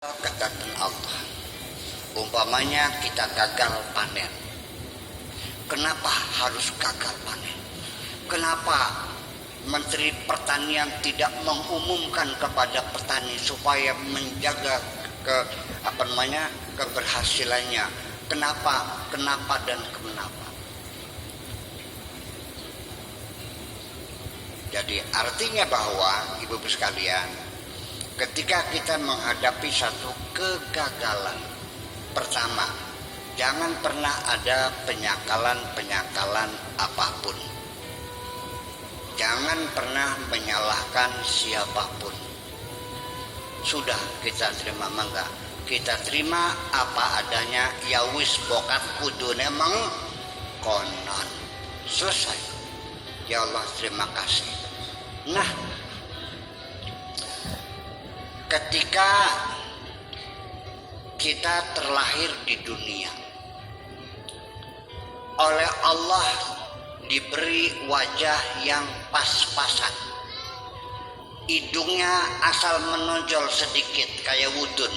Ketentuan Allah. Umpamanya kita gagal panen. Kenapa harus gagal panen? Kenapa Menteri Pertanian tidak mengumumkan kepada petani supaya menjaga keberhasilannya? Kenapa dan kenapa? Jadi artinya bahwa Ibu-ibu sekalian, ketika kita menghadapi satu kegagalan, pertama, jangan pernah ada penyangkalan apapun. Jangan pernah menyalahkan siapapun. Sudah kita terima mangga. Kita terima apa adanya, ya wis bokat kudune mengkonon. Selesai. Ya Allah, terima kasih. Nah, ketika kita terlahir di dunia, oleh Allah diberi wajah yang pas-pasan. Hidungnya asal menonjol sedikit kayak wudun.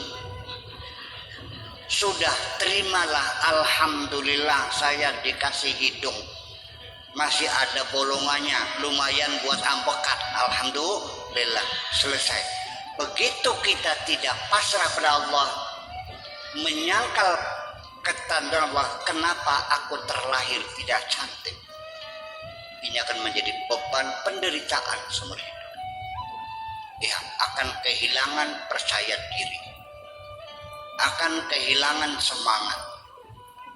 Sudah terimalah, alhamdulillah saya dikasih hidung. Masih ada bolongannya, lumayan buat ambekan. Alhamdulillah, selesai. Begitu kita tidak pasrah pada Allah, menyangkal ketentuan Allah, kenapa aku terlahir tidak cantik? Ini akan menjadi beban penderitaan seumur hidup. Ya, akan kehilangan percaya diri, akan kehilangan semangat,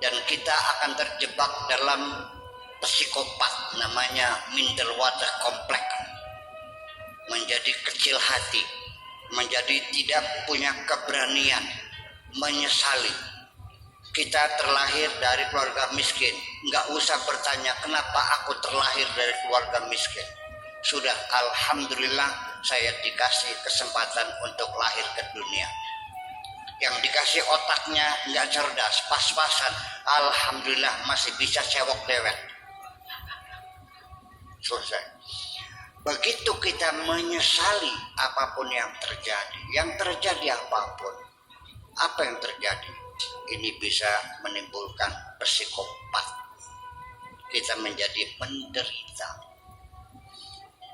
dan kita akan terjebak dalam psikopat namanya minderwater komplek, menjadi kecil hati, menjadi tidak punya keberanian, menyesali. Kita terlahir dari keluarga miskin, nggak usah bertanya kenapa aku terlahir dari keluarga miskin. Sudah, alhamdulillah saya dikasih kesempatan untuk lahir ke dunia. Yang dikasih otaknya nggak cerdas, pas-pasan, alhamdulillah masih bisa sewok dewek. Selesai. Begitu kita menyesali apapun yang terjadi apapun, apa yang terjadi, ini bisa menimbulkan psikopat. Kita menjadi menderita.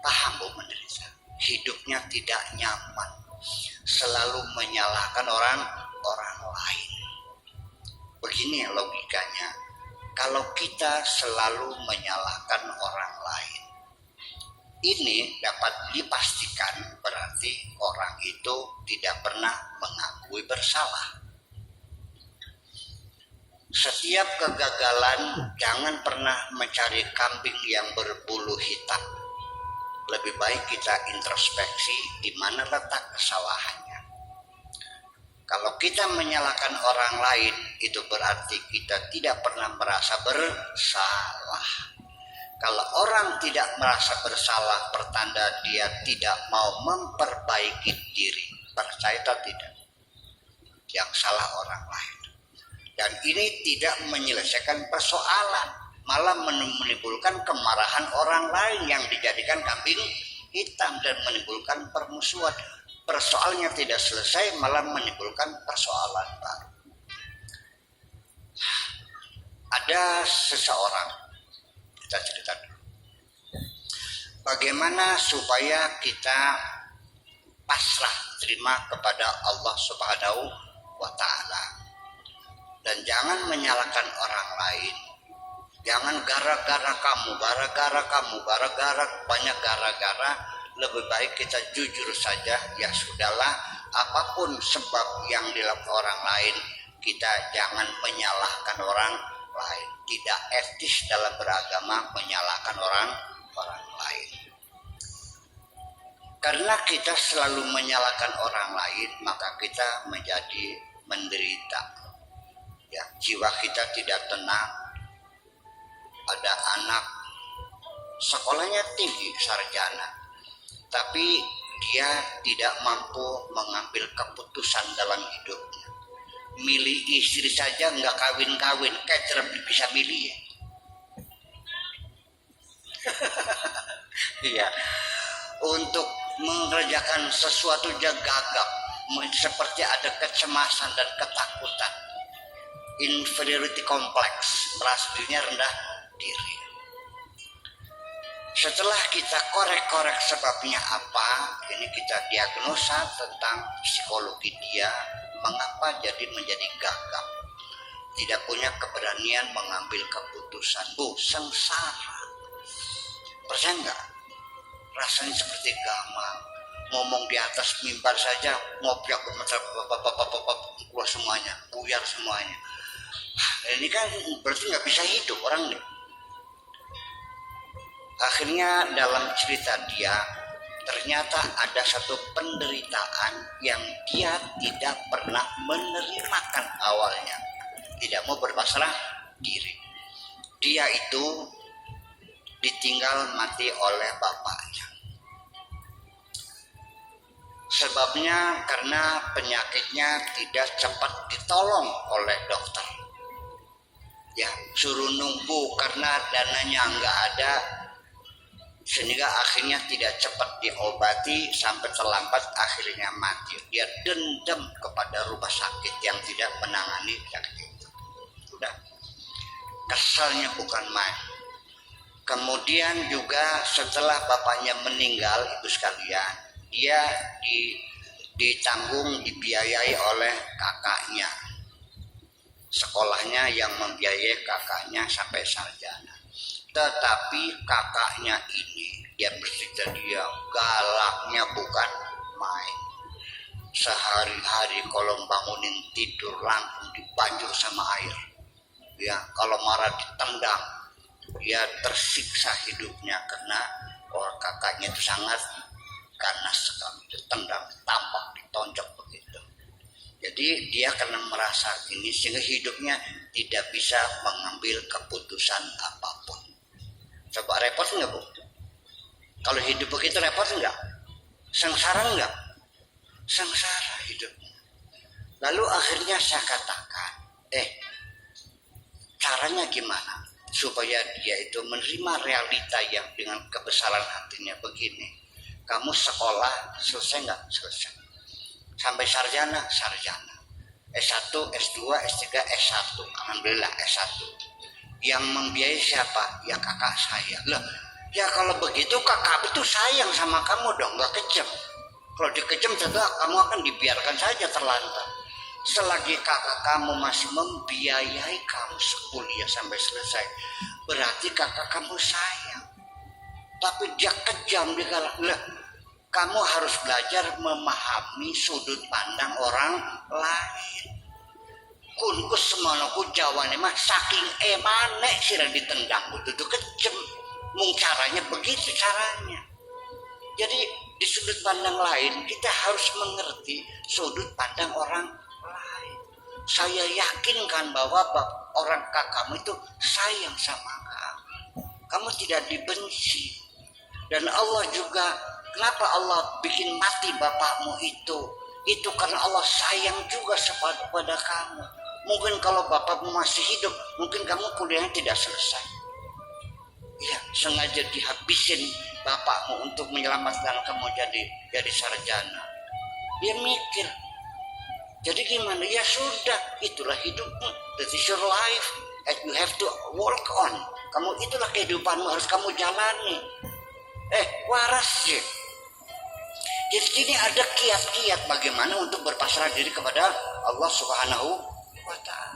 Paham Bu, menderita? Hidupnya tidak nyaman, selalu menyalahkan orang lain. Begini logikanya, kalau kita selalu menyalahkan orang lain, ini dapat dipastikan berarti orang itu tidak pernah mengakui bersalah. Setiap kegagalan jangan pernah mencari kambing yang berbulu hitam. Lebih baik kita introspeksi di mana letak kesalahannya. Kalau kita menyalahkan orang lain, itu berarti kita tidak pernah merasa bersalah. Kalau orang tidak merasa bersalah, pertanda dia tidak mau memperbaiki diri. Percaya atau tidak? Yang salah orang lain. Dan ini tidak menyelesaikan persoalan, malah menimbulkan kemarahan orang lain yang dijadikan kambing hitam dan menimbulkan permusuhan. Persoalannya tidak selesai, malah menimbulkan persoalan baru. Ada seseorang, kita cerita dulu, bagaimana supaya kita pasrah terima kepada Allah Subhanahu wa Ta'ala, dan jangan menyalahkan orang lain. Jangan gara-gara kamu, banyak gara-gara. Lebih baik kita jujur saja, ya sudahlah, apapun sebab yang dilakukan orang lain, kita jangan menyalahkan orang lain. Tidak etis dalam beragama menyalahkan orang lain. Karena kita selalu menyalahkan orang lain, maka kita menjadi menderita. Ya, jiwa kita tidak tenang. Ada anak sekolahnya tinggi, sarjana, tapi dia tidak mampu mengambil keputusan dalam hidupnya. Milih istri saja nggak kawin-kawin, kayak bisa milih ya. Iya, untuk mengerjakan sesuatu dia gagap, seperti ada kecemasan dan ketakutan, inferiority complex, merasa dirinya rendah diri. Setelah kita korek-korek sebabnya apa, ini kita diagnosa tentang psikologi dia, mengapa jadi menjadi gagap, tidak punya keberanian mengambil keputusan. Sengsara. Percaya nggak? Rasanya seperti gamal. Ngomong di atas mimbar saja, ngopiak keluar semuanya, buyar semuanya. Ini kan berarti nggak bisa hidup orang nih. Akhirnya dalam cerita dia, ternyata ada satu penderitaan yang dia tidak pernah menerimakan awalnya. Tidak mau berpasrah diri. Dia itu ditinggal mati oleh bapaknya. Sebabnya karena penyakitnya tidak cepat ditolong oleh dokter. Ya, suruh nunggu karena dananya nggak ada, sehingga akhirnya tidak cepat diobati sampai terlambat, akhirnya mati. Dia dendam kepada rumah sakit yang tidak menangani penyakit itu. Udah, kesalnya bukan main. Kemudian juga setelah bapaknya meninggal, ibu sekalian, dia ditanggung, dibiayai oleh kakaknya. Sekolahnya yang membiayai kakaknya sampai sarjana. Tetapi kakaknya ini, dia bercerita dia galaknya bukan main. Sehari-hari kalau bangunin tidur langsung dibanjur sama air. Ya, kalau marah ditendang. Dia tersiksa hidupnya karena orang kakaknya itu sangat ganas sekali, ditendang, ditampar, ditonjok begitu. Jadi dia karena merasa ini sehingga hidupnya tidak bisa mengambil keputusan apapun. Coba repot nggak, Bu? Kalau hidup begitu repot nggak? Sengsara nggak? Sengsara hidupnya. Lalu akhirnya saya katakan, caranya gimana supaya dia itu menerima realita yang dengan kebesaran hatinya begini. Kamu sekolah selesai nggak? Selesai. Sampai sarjana, sarjana. S1, S2, S3, S1. Alhamdulillah S1. Yang membiayai siapa? Ya kakak saya. Loh, ya kalau begitu kakak itu sayang sama kamu dong, nggak kejam. Kalau dikejam tentu kamu akan dibiarkan saja terlantar. Selagi kakak kamu masih membiayai kamu kuliah sampai selesai, berarti kakak kamu sayang. Tapi dia kejam, dia galak. Loh, kamu harus belajar memahami sudut pandang orang lain. Kunku semonoku jawane mah saking emane sira ditendang itu kejem. Mung caranya begitu caranya. Jadi di sudut pandang lain kita harus mengerti sudut pandang orang lain. Saya yakinkan bahwa orang kakakmu itu sayang sama kamu. Kamu tidak dibenci. Dan Allah juga, kenapa Allah bikin mati bapakmu itu? Itu karena Allah sayang juga kepada kamu. Mungkin kalau bapakmu masih hidup, mungkin kamu kuliahnya tidak selesai. Ya, sengaja dihabisin bapakmu untuk menyelamatkan kamu jadi sarjana. Dia mikir. Jadi gimana? Ya sudah, itulah hidupmu. That is your life. And you have to work on. Kamu itulah kehidupanmu, harus kamu jalani. Waras sih. Jadi sini ada kiat-kiat bagaimana untuk berpasrah diri kepada Allah Subhanahu wa Ta'ala.